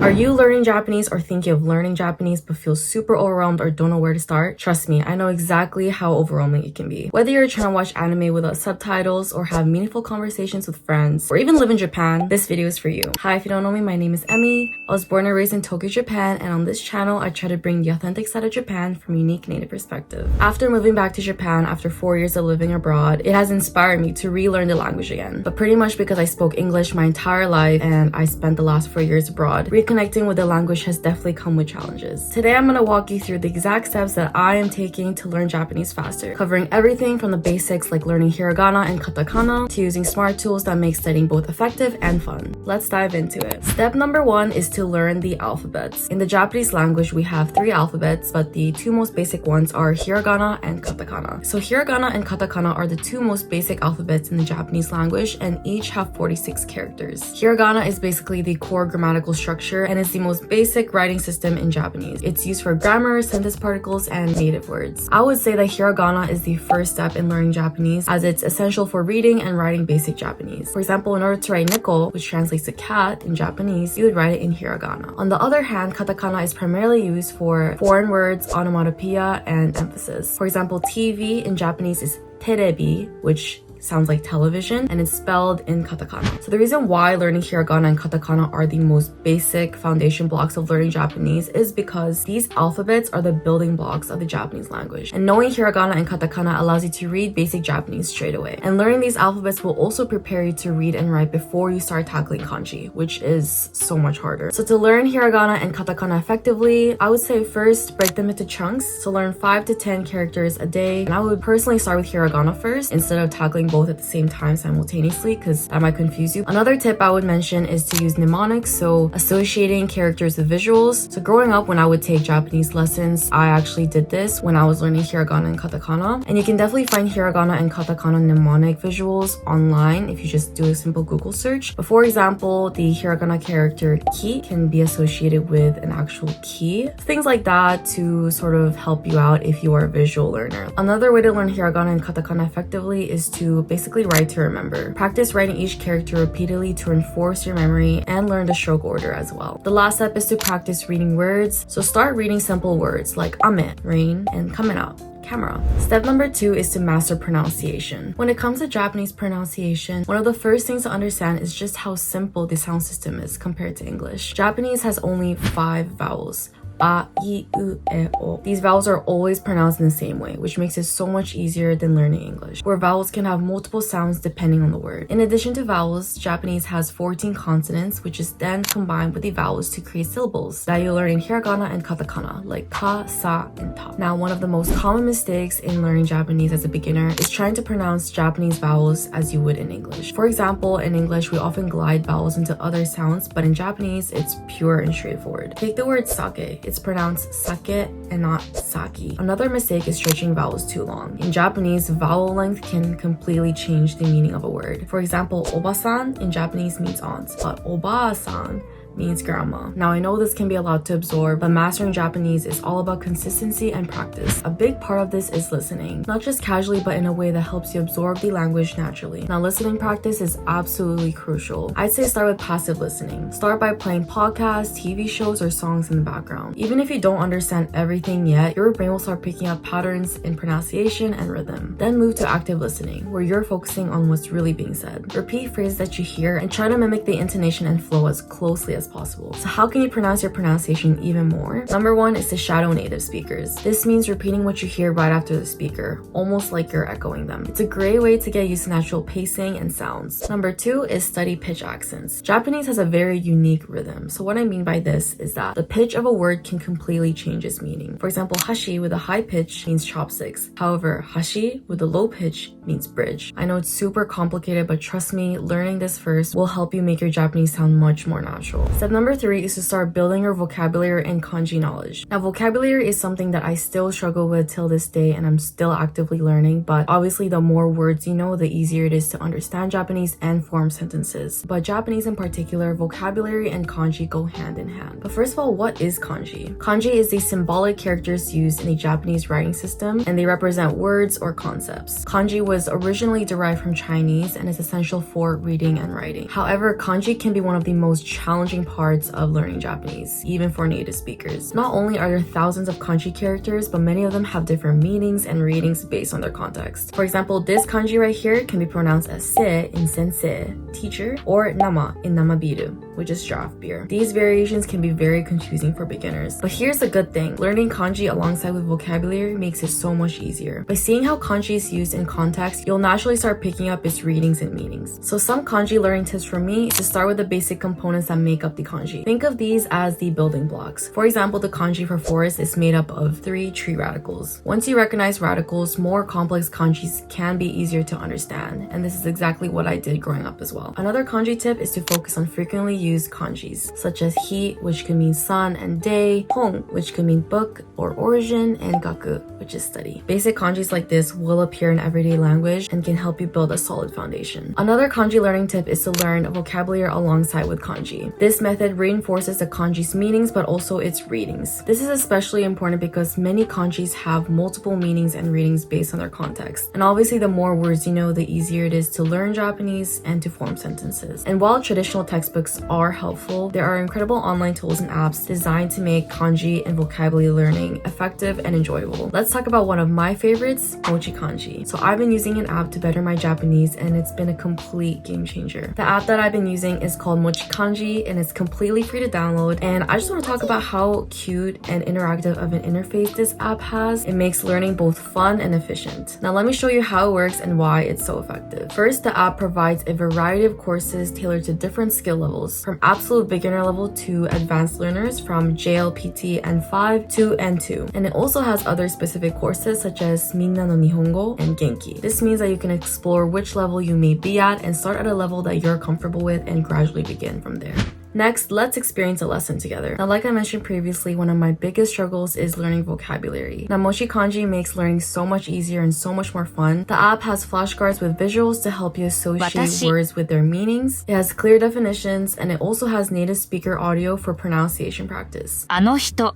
Are you learning Japanese or thinking of learning Japanese but feel super overwhelmed or don't know where to start? Trust me, I know exactly how overwhelming it can be. Whether you're trying to watch anime without subtitles or have meaningful conversations with friends or even live in Japan, this video is for you. Hi, if you don't know me, my name is Emmy. I was born and raised in Tokyo, Japan, and on this channel, I try to bring the authentic side of Japan from a unique native perspective. After moving back to Japan after 4 years of living abroad, it has inspired me to relearn the language again. But pretty much because I spoke English my entire life and I spent the last 4 years abroad, reconnecting with the language has definitely come with challenges. Today, I'm gonna walk you through the exact steps that I am taking to learn Japanese faster, covering everything from the basics like learning hiragana and katakana to using smart tools that make studying both effective and fun. Let's dive into it. Step number 1 is to learn the alphabets. In the Japanese language, we have 3 alphabets, but the 2 most basic ones are hiragana and katakana. So hiragana and katakana are the 2 most basic alphabets in the Japanese language and each have 46 characters. Hiragana is basically the core grammatical structure and is the most basic writing system in Japanese. It's used for grammar, sentence particles, and native words. I would say that hiragana is the first step in learning Japanese as it's essential for reading and writing basic Japanese. For example, in order to write neko, which translates to cat in Japanese, you would write it in hiragana. On the other hand, katakana is primarily used for foreign words, onomatopoeia, and emphasis. For example, TV in Japanese is terebi, which sounds like television, and it's spelled in katakana. So the reason why learning hiragana and katakana are the most basic foundation blocks of learning Japanese is because these alphabets are the building blocks of the Japanese language. And knowing hiragana and katakana allows you to read basic Japanese straight away. And learning these alphabets will also prepare you to read and write before you start tackling kanji, which is so much harder. So to learn hiragana and katakana effectively, I would say first break them into chunks. So learn 5 to 10 characters a day. And I would personally start with hiragana first instead of tackling both at the same time simultaneously because that might confuse you. Another tip I would mention is to use mnemonics, so associating characters with visuals. So growing up when I would take Japanese lessons, I actually did this when I was learning hiragana and katakana. And you can definitely find hiragana and katakana mnemonic visuals online if you just do a simple Google search. But for example, the hiragana character ki can be associated with an actual key. Things like that to sort of help you out if you are a visual learner. Another way to learn hiragana and katakana effectively is to basically write to remember. Practice writing each character repeatedly to enforce your memory and learn the stroke order as well. The last step is to practice reading words. So start reading simple words like ame, rain, and kamera, camera. Step number 2 is to master pronunciation. When it comes to Japanese pronunciation, one of the first things to understand is just how simple the sound system is compared to English. Japanese has only 5 vowels. Ba, I, U, E, O. These vowels are always pronounced in the same way, which makes it so much easier than learning English, where vowels can have multiple sounds depending on the word. In addition to vowels, Japanese has 14 consonants, which is then combined with the vowels to create syllables that you learn in hiragana and katakana, like ka, sa, and ta. Now, one of the most common mistakes in learning Japanese as a beginner is trying to pronounce Japanese vowels as you would in English. For example, in English, we often glide vowels into other sounds, but in Japanese, it's pure and straightforward. Take the word sake. It's pronounced sake and not saki. Another mistake is stretching vowels too long. In Japanese, vowel length can completely change the meaning of a word. For example, obasan in Japanese means aunt, but oba-san means grandma. Now, I know this can be a lot to absorb, but mastering Japanese is all about consistency and practice. A big part of this is listening, not just casually, but in a way that helps you absorb the language naturally. Now, listening practice is absolutely crucial. I'd say start with passive listening. Start by playing podcasts, TV shows, or songs in the background. Even if you don't understand everything yet, your brain will start picking up patterns in pronunciation and rhythm. Then move to active listening, where you're focusing on what's really being said. Repeat phrases that you hear and try to mimic the intonation and flow as closely as possible. So how can you pronounce your pronunciation even more? Number 1 is to shadow native speakers. This means repeating what you hear right after the speaker, almost like you're echoing them. It's a great way to get used to natural pacing and sounds. Number 2 is study pitch accents. Japanese has a very unique rhythm. So what I mean by this is that the pitch of a word can completely change its meaning. For example, hashi with a high pitch means chopsticks. However, hashi with a low pitch means bridge. I know it's super complicated, but trust me, learning this first will help you make your Japanese sound much more natural. Step number 3 is to start building your vocabulary and kanji knowledge. Now, vocabulary is something that I still struggle with till this day and I'm still actively learning, but obviously the more words you know, the easier it is to understand Japanese and form sentences. But Japanese in particular, vocabulary and kanji go hand in hand. But first of all, what is kanji? Kanji is the symbolic characters used in the Japanese writing system, and they represent words or concepts. Kanji was originally derived from Chinese and is essential for reading and writing. However, kanji can be one of the most challenging challenging parts of learning Japanese, even for native speakers. Not only are there thousands of kanji characters, but many of them have different meanings and readings based on their context. For example, this kanji right here can be pronounced as se in sensei, teacher, or nama in namabiru, which is draft beer. These variations can be very confusing for beginners. But here's the good thing. Learning kanji alongside with vocabulary makes it so much easier. By seeing how kanji is used in context, you'll naturally start picking up its readings and meanings. So some kanji learning tips for me is to start with the basic components that make up the kanji. Think of these as the building blocks. For example, the kanji for forest is made up of 3 tree radicals. Once you recognize radicals, more complex kanjis can be easier to understand, and this is exactly what I did growing up as well. Another kanji tip is to focus on frequently used kanjis, such as hi, which could mean sun and day, hong, which could mean book or origin, and gaku, which is study. Basic kanjis like this will appear in everyday language and can help you build a solid foundation. Another kanji learning tip is to learn vocabulary alongside with kanji. This method reinforces the kanji's meanings but also its readings. This is especially important because many kanjis have multiple meanings and readings based on their context. And obviously the more words you know, the easier it is to learn Japanese and to form sentences. And while traditional textbooks are helpful, there are incredible online tools and apps designed to make kanji and vocabulary learning effective and enjoyable. Let's talk about one of my favorites, MochiKanji. So I've been using an app to better my Japanese and it's been a complete game changer. The app that I've been using is called MochiKanji and it's completely free to download. And I just want to talk about how cute and interactive of an interface this app has. It makes learning both fun and efficient. Now let me show you how it works and why it's so effective. First, the app provides a variety of courses tailored to different skill levels, from absolute beginner level to advanced learners from JLPT N5 to N2. And it also has other specific courses such as Minna no Nihongo and Genki. This means that you can explore which level you may be at and start at a level that you're comfortable with and gradually begin from there. Next, let's experience a lesson together. Now, like I mentioned previously, one of my biggest struggles is learning vocabulary. Now, MochiKanji makes learning so much easier and so much more fun. The app has flashcards with visuals to help you associate words with their meanings. It has clear definitions, and it also has native speaker audio for pronunciation practice. あの人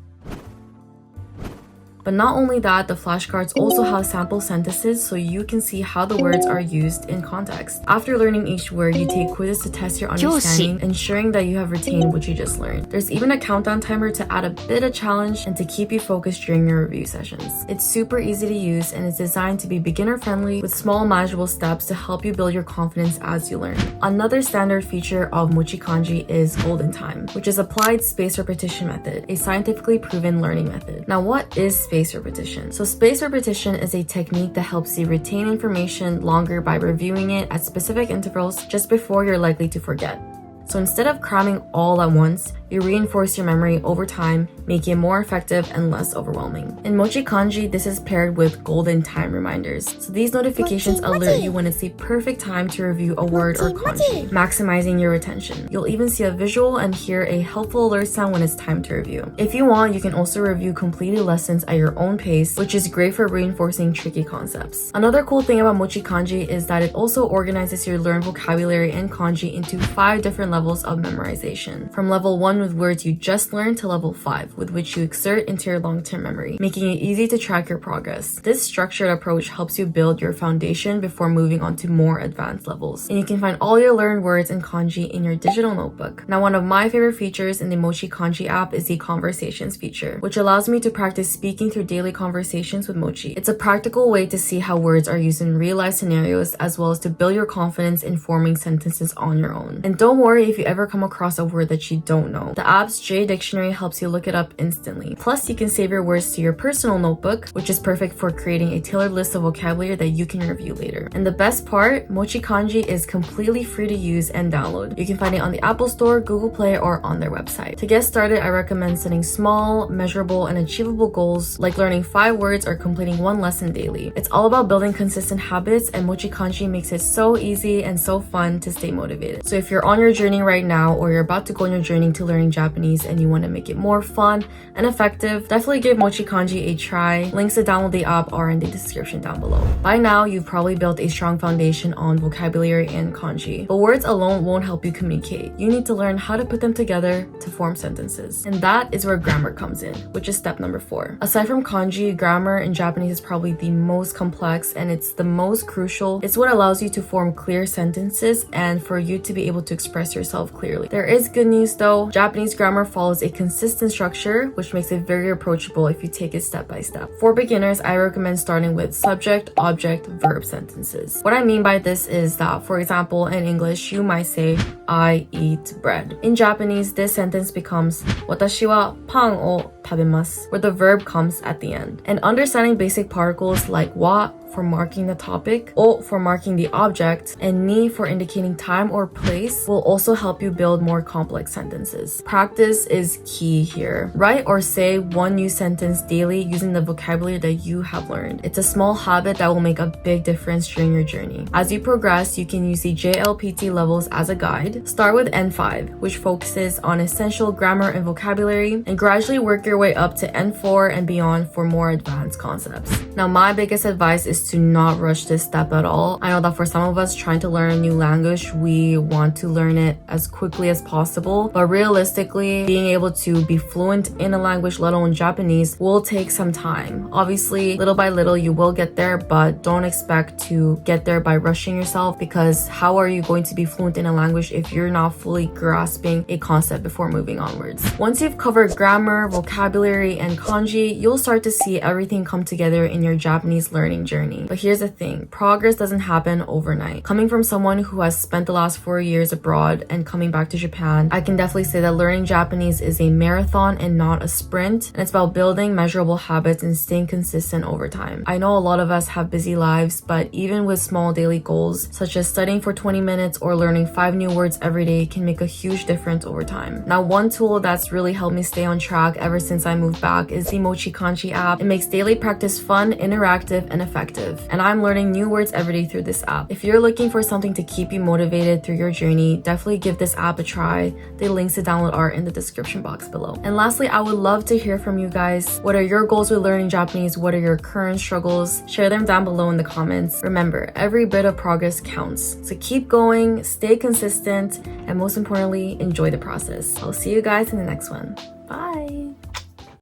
But not only that, the flashcards also have sample sentences so you can see how the words are used in context. After learning each word, you take quizzes to test your understanding, ensuring that you have retained what you just learned. There's even a countdown timer to add a bit of challenge and to keep you focused during your review sessions. It's super easy to use and it's designed to be beginner friendly with small manageable steps to help you build your confidence as you learn. Another standard feature of MochiKanji is golden time, which is applied space repetition method, a scientifically proven learning method. Now, what is space repetition? So space repetition is a technique that helps you retain information longer by reviewing it at specific intervals just before you're likely to forget. So instead of cramming all at once, you reinforce your memory over time, making it more effective and less overwhelming. In MochiKanji, this is paired with golden time reminders. So these notifications alert you when it's the perfect time to review a word or kanji, maximizing your retention. You'll even see a visual and hear a helpful alert sound when it's time to review. If you want, you can also review completed lessons at your own pace, which is great for reinforcing tricky concepts. Another cool thing about MochiKanji is that it also organizes your learned vocabulary and kanji into 5 different levels of memorization. From level 1 with words you just learned to level 5 with which you exert into your long-term memory, making it easy to track your progress. This structured approach helps you build your foundation before moving on to more advanced levels. And you can find all your learned words and kanji in your digital notebook. Now, one of my favorite features in the MochiKanji app is the conversations feature, which allows me to practice speaking through daily conversations with Mochi. It's a practical way to see how words are used in real-life scenarios as well as to build your confidence in forming sentences on your own. And don't worry if you ever come across a word that you don't know. The app's J Dictionary helps you look it up instantly. Plus, you can save your words to your personal notebook, which is perfect for creating a tailored list of vocabulary that you can review later. And the best part, MochiKanji is completely free to use and download. You can find it on the Apple Store, Google Play, or on their website. To get started, I recommend setting small, measurable, and achievable goals like learning 5 words or completing 1 lesson daily. It's all about building consistent habits, and MochiKanji makes it so easy and so fun to stay motivated. So if you're on your journey right now or you're about to go on your journey to learn learning Japanese and you want to make it more fun and effective, definitely give MochiKanji a try. Links to download the app are in the description down below. By now, you've probably built a strong foundation on vocabulary and kanji, but words alone won't help you communicate. You need to learn how to put them together to form sentences. And that is where grammar comes in, which is step number 4. Aside from kanji, grammar in Japanese is probably the most complex and it's the most crucial. It's what allows you to form clear sentences and for you to be able to express yourself clearly. There is good news though. Japanese grammar follows a consistent structure, which makes it very approachable if you take it step by step. For beginners, I recommend starting with subject, object, verb sentences. What I mean by this is that, for example, in English, you might say, I eat bread. In Japanese, this sentence becomes, watashi wa pan o tabemasu, where the verb comes at the end. And understanding basic particles like wa for marking the topic, o for marking the object, and ni for indicating time or place will also help you build more complex sentences. Practice is key here. Write or say one new sentence daily using the vocabulary that you have learned. It's a small habit that will make a big difference during your journey. As you progress, you can use the JLPT levels as a guide. Start with N5, which focuses on essential grammar and vocabulary, and gradually work your way up to N4 and beyond for more advanced concepts. Now, my biggest advice is to not rush this step at all. I know that for some of us trying to learn a new language, we want to learn it as quickly as possible, but realistically, being able to be fluent in a language, let alone Japanese, will take some time. Obviously, little by little, you will get there, but don't expect to get there by rushing yourself, because how are you going to be fluent in a language if you're not fully grasping a concept before moving onwards? Once you've covered grammar, vocabulary, and kanji, you'll start to see everything come together in your Japanese learning journey. But here's the thing, progress doesn't happen overnight. Coming from someone who has spent the last 4 years abroad and coming back to Japan, I can definitely say that learning Japanese is a marathon and not a sprint, and it's about building measurable habits and staying consistent over time. I know a lot of us have busy lives, but even with small daily goals, such as studying for 20 minutes or learning 5 new words every day, can make a huge difference over time. Now, one tool that's really helped me stay on track ever since I moved back is the MochiKanji app. It makes daily practice fun, interactive, and effective. And I'm learning new words every day through this app. If you're looking for something to keep you motivated through your journey, definitely give this app a try. The links to download are in the description box below. And lastly, I would love to hear from you guys. What are your goals with learning Japanese? What are your current struggles? Share them down below in the comments. Remember, every bit of progress counts. So keep going, stay consistent, and most importantly, enjoy the process. I'll see you guys in the next one. Bye!